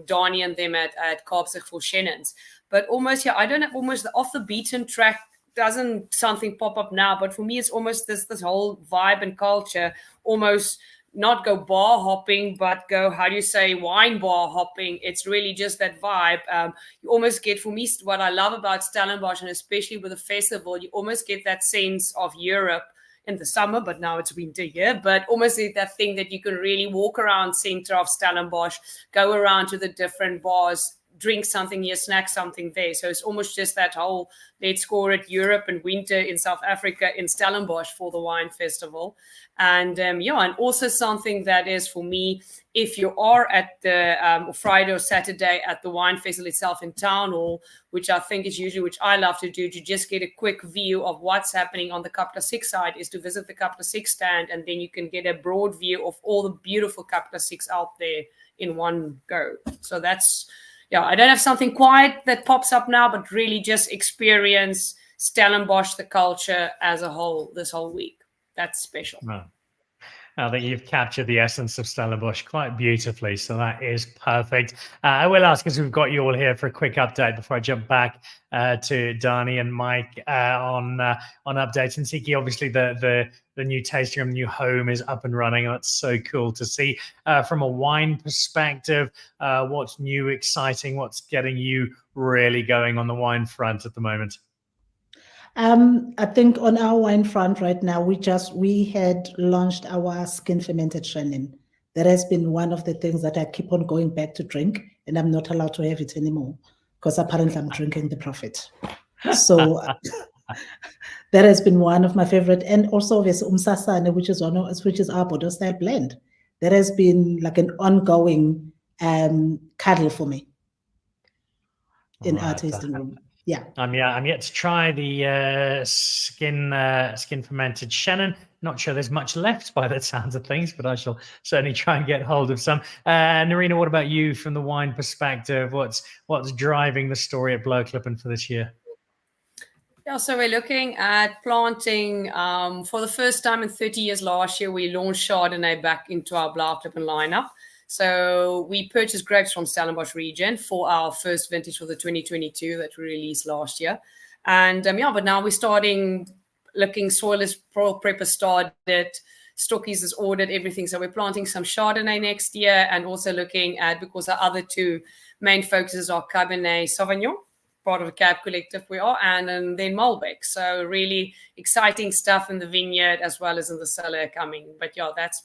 Donnie and them at Kaapstad for Shannon's. But almost, I don't have almost the off the beaten track. Doesn't something pop up now? But for me, it's almost this whole vibe and culture. Almost not go bar hopping, but go, how do you say, wine bar hopping. It's really just that vibe. You almost get, for me, what I love about Stellenbosch, and especially with the festival, you almost get that sense of Europe in the summer, but now it's winter here, but almost that thing that you can really walk around center of Stellenbosch, go around to the different bars, drink something here, snack something there. So it's almost just that whole, let's call it Europe and winter in South Africa in Stellenbosch for the wine festival. And and also something that is for me, if you are at the Friday or Saturday at the wine festival itself in Town Hall, which I think is usually, which I love to do, to just get a quick view of what's happening on the Kapla 6 side, is to visit the Kapla 6 stand, and then you can get a broad view of all the beautiful Kapla 6 out there in one go. So that's, I don't have something quiet that pops up now, but really just experience Stellenbosch, the culture as a whole, this whole week. That's special. Wow. I think you've captured the essence of Stellenbosch quite beautifully, so that is perfect. I will ask, as we've got you all here, for a quick update before I jump back to Dani and Mike on updates. And Tiki, obviously the new tasting room, new home is up and running, and that's so cool to see. From a wine perspective, what's new, exciting, what's getting you really going on the wine front at the moment? I think on our wine front right now, we had launched our skin fermented Shannon. That has been one of the things that I keep on going back to drink, and I'm not allowed to have it anymore because apparently I'm drinking the Prophet. So that has been one of my favorite, and also obviously Umsasane, which is our Bordeaux style blend. That has been like an ongoing cuddle for me in our tasting room. Yeah, I'm yet to try the skin fermented Shannon. Not sure there's much left by the sounds of things, but I shall certainly try and get hold of some. Narina, what about you from the wine perspective? What's driving the story at Bloemfontein for this year? Yeah, so we're looking at planting for the first time in 30 years. Last year, we launched Chardonnay back into our Bloemfontein lineup. So we purchased grapes from Stellenbosch region for our first vintage for the 2022 that we released last year. And but now we're starting looking, soil is prepper started, stockies is ordered, everything. So we're planting some Chardonnay next year, and also looking at, because our other two main focuses are Cabernet Sauvignon, part of a Cab collective we are, and then Malbec. So really exciting stuff in the vineyard as well as in the cellar coming. But that's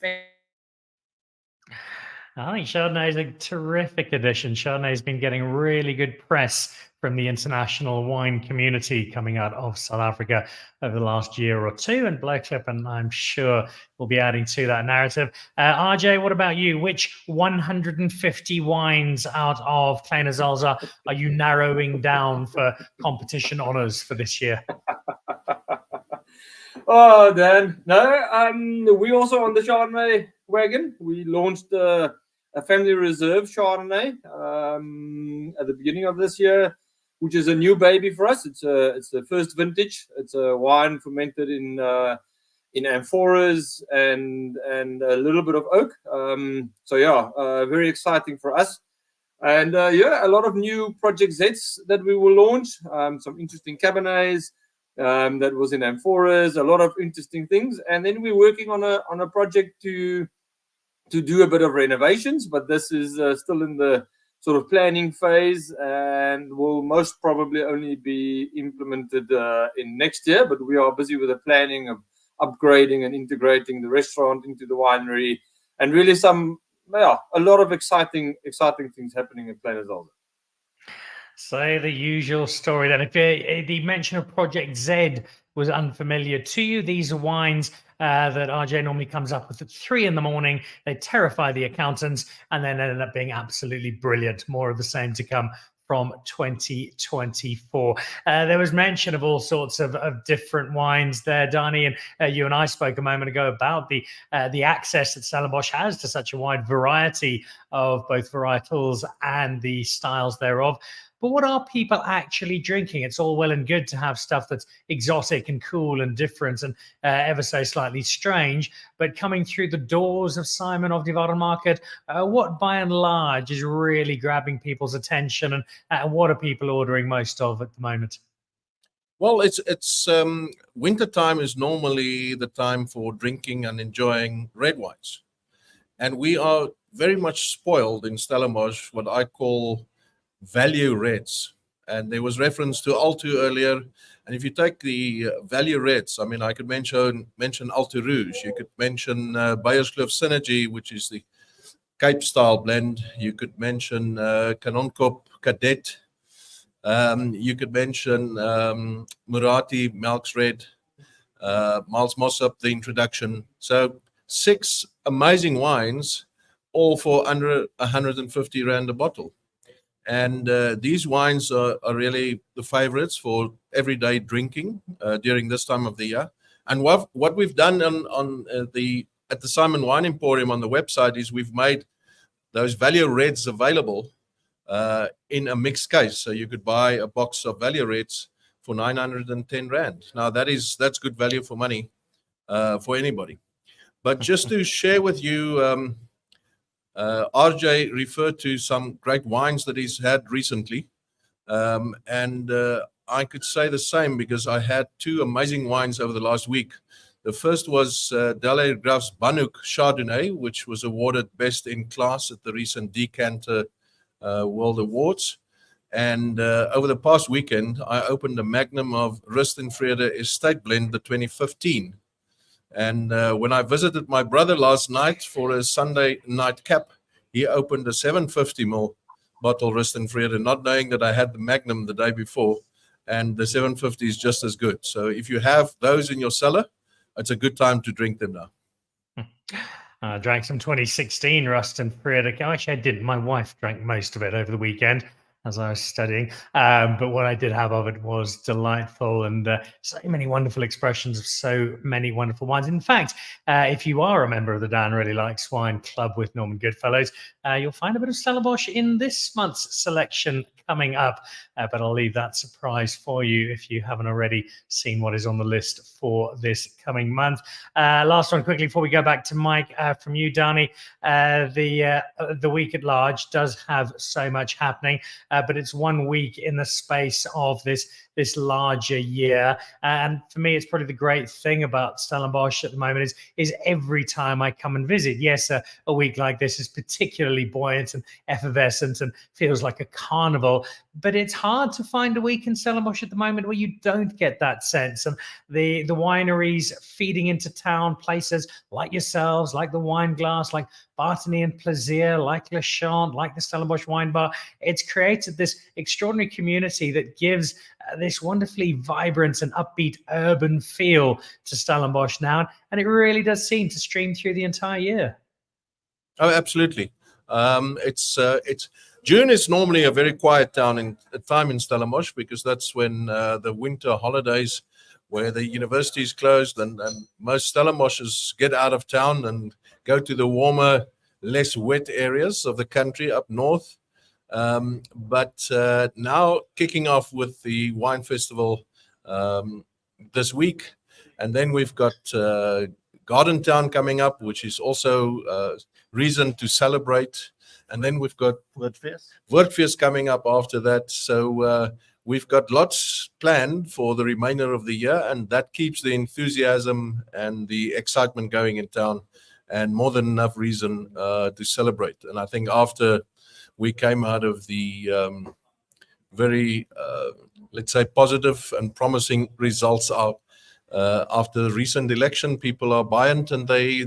I think Chardonnay is a terrific addition. Chardonnay has been getting really good press from the international wine community coming out of South Africa over the last year or two, and Bloemfontein, I'm sure, will be adding to that narrative. RJ, what about you? Which 150 wines out of Kleine Zalza are you narrowing down for competition honors for this year? Oh, Dan, no, we also on the Chardonnay wagon. We launched a family reserve Chardonnay at the beginning of this year, which is a new baby for us. It's the first vintage. It's a wine fermented in amphoras and a little bit of oak. Very exciting for us. And a lot of new Project Zs that we will launch. Some interesting Cabernets that was in amphoras. A lot of interesting things. And then we're working on a project to do a bit of renovations, but this is still in the sort of planning phase and will most probably only be implemented in next year. But we are busy with the planning of upgrading and integrating the restaurant into the winery, and really some yeah, a lot of exciting things happening in Plainers. Say the usual story then. If the mention of Project Z was unfamiliar to you, these are wines that RJ normally comes up with at 3 a.m. They terrify the accountants and then ended up being absolutely brilliant. More of the same to come from 2024. There was mention of all sorts of different wines there, Dani, and you and I spoke a moment ago about the access that Stellenbosch has to such a wide variety of both varietals and the styles thereof. But what are people actually drinking? It's all well and good to have stuff that's exotic and cool and different and ever so slightly strange. But coming through the doors of Simon of the Market, what by and large is really grabbing people's attention, and what are people ordering most of at the moment? Well, it's winter time is normally the time for drinking and enjoying red wines, and we are very much spoiled in Stellenbosch what I call value reds. And there was reference to Alto earlier, and if you take the value reds, I mean, I could mention Alto Rouge, you could mention Beyerskloof Synergy, which is the Cape style blend, you could mention Kanonkop Cadet, you could mention Murati Melks Red, Miles Mossop, the introduction. So 6 amazing wines, all for under 150 Rand a bottle. And these wines are really the favorites for everyday drinking during this time of the year. And what we've done at the Simon Wine Emporium on the website is we've made those value reds available in a mixed case. So you could buy a box of value reds for 910 Rand. Now that's good value for money for anybody. But just to share with you, RJ referred to some great wines that he's had recently. And I could say the same because I had 2 amazing wines over the last week. The first was Dalle Graf's Bannock Chardonnay, which was awarded Best in Class at the recent Decanter World Awards. And over the past weekend, I opened a magnum of Rust and Vrede Estate Blend, the 2015. And when I visited my brother last night for a Sunday night cap, he opened a 750ml bottle Rust and Vrede, not knowing that I had the Magnum the day before. And the 750 is just as good. So if you have those in your cellar, it's a good time to drink them now. I drank some 2016 Rust and Vrede. Actually, I didn't. My wife drank most of it over the weekend as I was studying. But what I did have of it was delightful, and so many wonderful expressions of so many wonderful wines. In fact, if you are a member of the Dan Really Likes Wine Club with Norman Goodfellows, you'll find a bit of Stellenbosch in this month's selection coming up. But I'll leave that surprise for you if you haven't already seen what is on the list for this coming month. Last one quickly before we go back to Mike, from you, Dani. The week at large does have so much happening, but it's 1 week in the space of this larger year. And for me, it's probably the great thing about Stellenbosch at the moment is every time I come and visit, yes, a week like this is particularly buoyant and effervescent and feels like a carnival, but it's hard to find a week in Stellenbosch at the moment where you don't get that sense. And the wineries feeding into town, places like yourselves, like the Wine Glass, like Bartony and Plaisir, like Le Chant, like the Stellenbosch Wine Bar, it's created this extraordinary community that gives this wonderfully vibrant and upbeat urban feel to Stellenbosch now, and it really does seem to stream through the entire year. Oh, absolutely. It's June is normally a very quiet time in Stellenbosch because that's when the winter holidays, where the university is closed and most Stellenboschers get out of town and go to the warmer, less wet areas of the country up north. But now kicking off with the wine festival this week, and then we've got Garden Town coming up, which is also reason to celebrate, and then we've got Wordfeest coming up after that. So we've got lots planned for the remainder of the year, and that keeps the enthusiasm and the excitement going in town, and more than enough reason to celebrate. And I think after we came out of the very, let's say, positive and promising results after the recent election, people are buoyant and they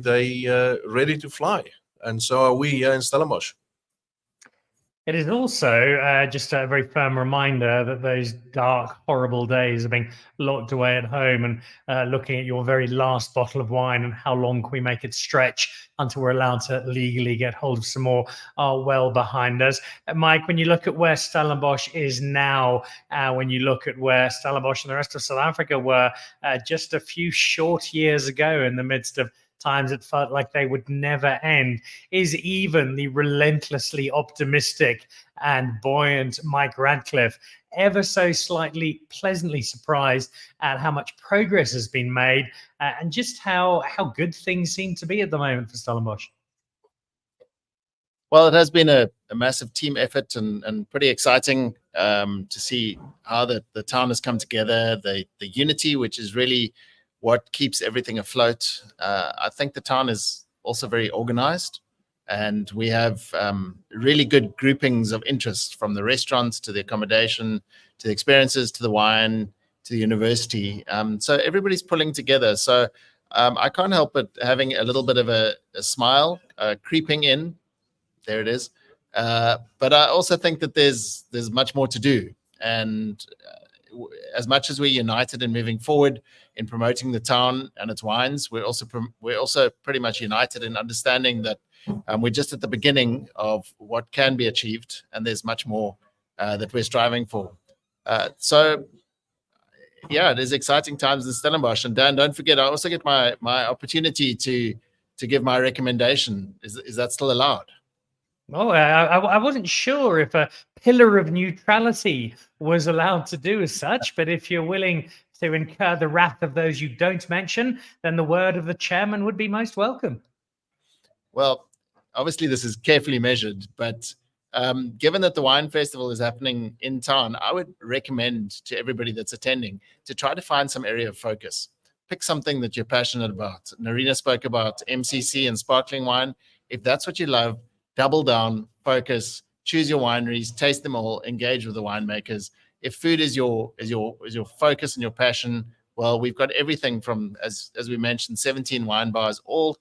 ready to fly. and so are we here in Stellenbosch. It is also just a very firm reminder that those dark, horrible days of being locked away at home and looking at your very last bottle of wine and how long can we make it stretch until we're allowed to legally get hold of some more are well behind us. Mike, when you look at where Stellenbosch is now, when you look at where Stellenbosch and the rest of South Africa were just a few short years ago in the midst of times it felt like they would never end, is even the relentlessly optimistic and buoyant Mike Radcliffe ever so slightly pleasantly surprised at how much progress has been made and just how good things seem to be at the moment for Stellenbosch? Well, it has been a massive team effort and pretty exciting to see how the town has come together, the unity, which is really what keeps everything afloat. I think the town is also very organized, and we have really good groupings of interest, from the restaurants to the accommodation, to the experiences, to the wine, to the university. So everybody's pulling together. So I can't help but having a little bit of a smile creeping in. There it is. But I also think that there's much more to do. And as much as we're united in moving forward in promoting the town and its wines, we're also pretty much united in understanding that we're just at the beginning of what can be achieved, and there's much more that we're striving for. So yeah, it is exciting times in Stellenbosch. And Dan, don't forget, I also get my opportunity to give my recommendation. Is that still allowed? Oh, I wasn't sure if a pillar of neutrality was allowed to do as such, but if you're willing to incur the wrath of those you don't mention, then the word of the chairman would be most welcome. Well, obviously this is carefully measured, but given that the wine festival is happening in town, I would recommend to everybody that's attending to try to find some area of focus. Pick something that you're passionate about. Narina spoke about MCC and sparkling wine. If that's what you love, double down, focus, choose your wineries, taste them all, engage with the winemakers. If food is your focus and your passion, well, we've got everything from, as we mentioned, 17 wine bars, all.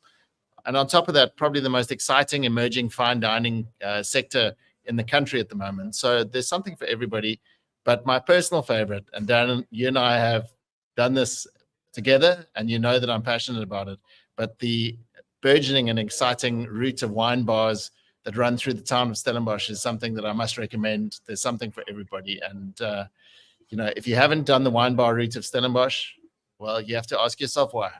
And on top of that, probably the most exciting emerging fine dining sector in the country at the moment. So there's something for everybody. But my personal favorite, and Darren, you and I have done this together, and you know that I'm passionate about it, but the burgeoning and exciting route of wine bars that run through the town of Stellenbosch is something that I must recommend. There's something for everybody. And, if you haven't done the wine bar route of Stellenbosch, well, you have to ask yourself why.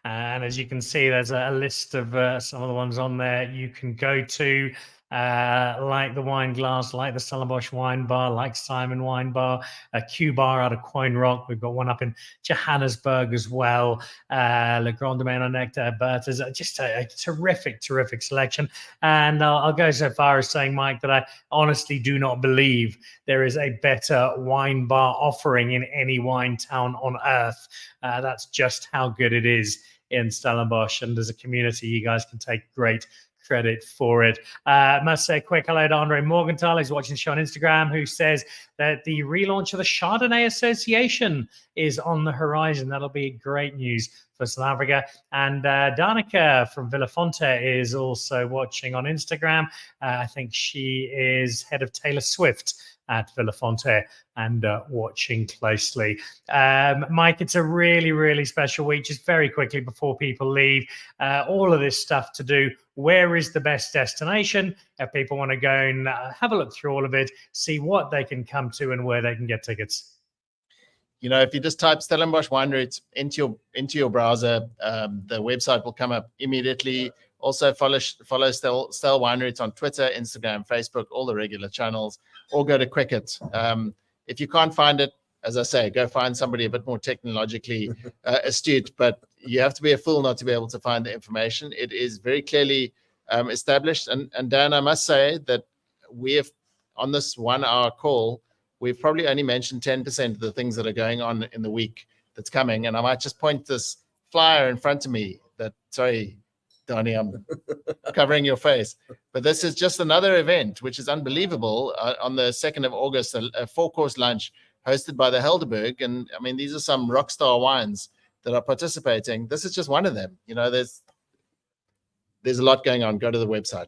And as you can see, there's a list of some of the ones on there you can go to, like the Wine Glass, like the Stellenbosch Wine Bar, like Simon Wine Bar, a Q Bar out of Coin Rock. We've got one up in Johannesburg as well. Le Grand Domaine on Nectar, Berta's, just a terrific selection. And I'll go so far as saying, Mike, that I honestly do not believe there is a better wine bar offering in any wine town on earth. That's just how good it is in Stellenbosch. And as a community, you guys can take great credit for it. Must say a quick hello to Andre Morgenthal, who's watching the show on Instagram, who says that the relaunch of the Chardonnay Association is on the horizon. That'll be great news for South Africa. And Danica from Villafonte is also watching on Instagram. I think she is head of Taylor Swift at Villafonte and watching closely. Mike, it's a really special week. Just very quickly before people leave, all of this stuff to do. Where is the best destination? If people want to go and have a look through all of it, see what they can come to and where they can get tickets. If you just type Stellenbosch wine routes into your browser, the website will come up immediately. Also follow Stel Wine Routes on Twitter, Instagram, Facebook, all the regular channels, or go to Quicket. If you can't find it, as I say, go find somebody a bit more technologically astute, but you have to be a fool not to be able to find the information. It is very clearly established. And Dan, I must say that we have, on this 1 hour call, we've probably only mentioned 10% of the things that are going on in the week that's coming. And I might just point this flyer in front of me that, sorry, Donnie, I'm covering your face. But this is just another event, which is unbelievable. On the 2nd of August, a 4-course lunch hosted by the Helderberg. And I mean, these are some rock star wines that are participating. This is just one of them. There's there's a lot going on. Go to the website.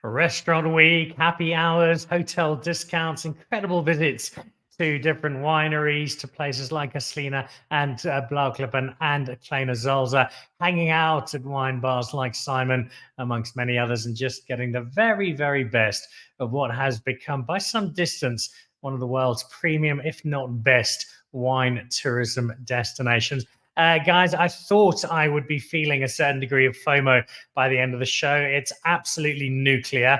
Restaurant week, happy hours, hotel discounts, incredible visits to different wineries, to places like Aslina and Blauklippen and Kleine Zalze, hanging out at wine bars like Simon, amongst many others, and just getting the very, very best of what has become, by some distance, one of the world's premium, if not best, wine tourism destinations. Guys, I thought I would be feeling a certain degree of FOMO by the end of the show. It's absolutely nuclear.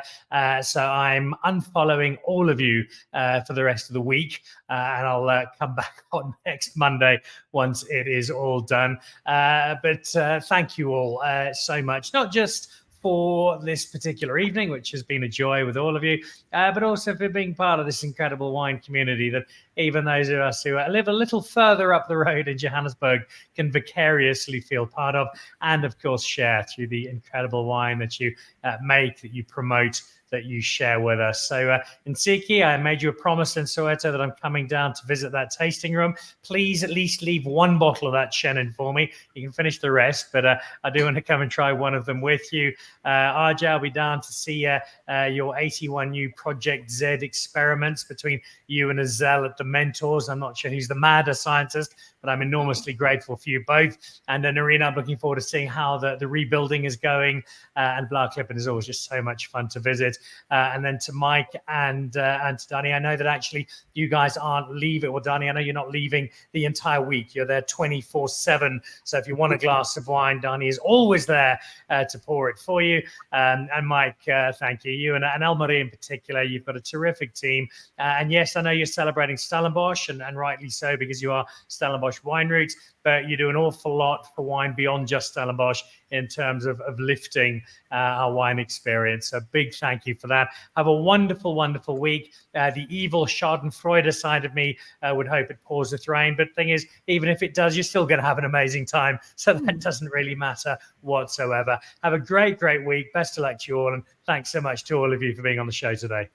So I'm unfollowing all of you for the rest of the week. And I'll come back on next Monday once it is all done. But thank you all so much, not just for this particular evening, which has been a joy with all of you, but also for being part of this incredible wine community that even those of us who live a little further up the road in Johannesburg can vicariously feel part of, and of course share through the incredible wine that you make, that you promote, that you share with us. So Nsiki, I made you a promise in Soweto that I'm coming down to visit that tasting room. Please at least leave one bottle of that Chenin for me. You can finish the rest, but I do want to come and try one of them with you. RJ, I'll be down to see your 81 new Project Z experiments between you and Azel at the Mentors. I'm not sure who's the madder scientist, but I'm enormously grateful for you both. And then Narina, I'm looking forward to seeing how the rebuilding is going. And Blauklippen is always just so much fun to visit. And then to Mike and to Danny, I know that actually you guys aren't leaving. Well, Danny, I know you're not leaving the entire week. You're there 24/7. So if you want a glass of wine, Danny is always there to pour it for you. And Mike, thank you. You and Elmarie in particular, you've got a terrific team. And yes, I know you're celebrating Stellenbosch, and rightly so, because you are Stellenbosch Wine Routes, but you do an awful lot for wine beyond just Stellenbosch in terms of lifting our wine experience. So big thank you for that. Have a wonderful, wonderful week. The evil Schadenfreude side of me would hope it pours with rain, but thing is, even if it does, you're still going to have an amazing time. So that doesn't really matter whatsoever. Have a great, great week. Best of luck to you all, and thanks so much to all of you for being on the show today.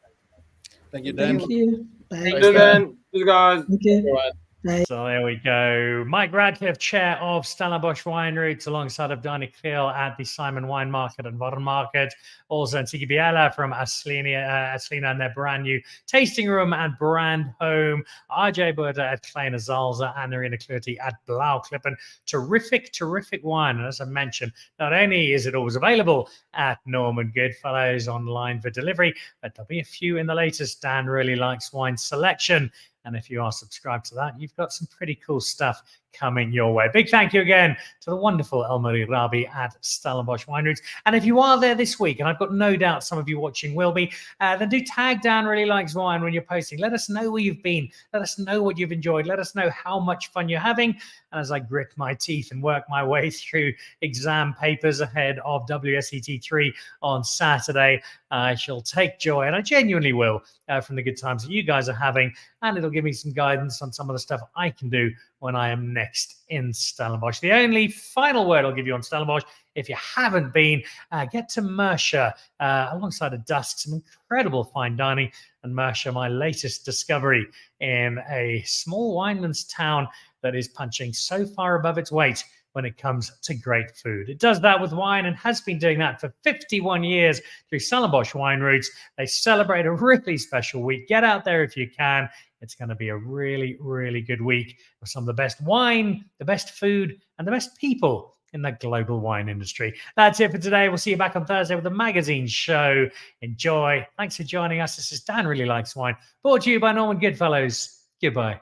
Thank you, Dan. Thank you. Bye. Thank you, Dan. You guys. Thank you. All right. So there we go. Mike Radcliffe, chair of Stellenbosch Wine Routes, alongside of Danny Creel at the Simon Wine Market and Warren Market. Also Nsiki Biela from Aslina and their brand new tasting room and brand home. RJ Burda at Kleine Zalze and Narina Klurti at Blauklippen. Terrific, terrific wine. And as I mentioned, not only is it always available at Norman Goodfellows online for delivery, but there'll be a few in the latest Dan Really Likes Wine selection. And if you are subscribed to that, you've got some pretty cool stuff coming your way. Big thank you again to the wonderful Elmarie Rabi at Stellenbosch Wine Routes. And if you are there this week, and I've got no doubt some of you watching will be, then do tag Dan Really Likes Wine when you're posting. Let us know where you've been. Let us know what you've enjoyed. Let us know how much fun you're having. And as I grit my teeth and work my way through exam papers ahead of WSET3 on Saturday, I shall take joy, and I genuinely will, from the good times that you guys are having. And it'll give me some guidance on some of the stuff I can do when I am next in Stellenbosch. The only final word I'll give you on Stellenbosch, if you haven't been, get to Mercia alongside of Dusk, some incredible fine dining. And Mercia, my latest discovery in a small winelands town that is punching so far above its weight when it comes to great food. It does that with wine and has been doing that for 51 years through Stellenbosch Wine Routes. They celebrate a really special week. Get out there if you can. It's going to be a really, really good week with some of the best wine, the best food, and the best people in the global wine industry. That's it for today. We'll see you back on Thursday with the magazine show. Enjoy. Thanks for joining us. This is Dan Really Likes Wine, brought to you by Norman Goodfellows. Goodbye.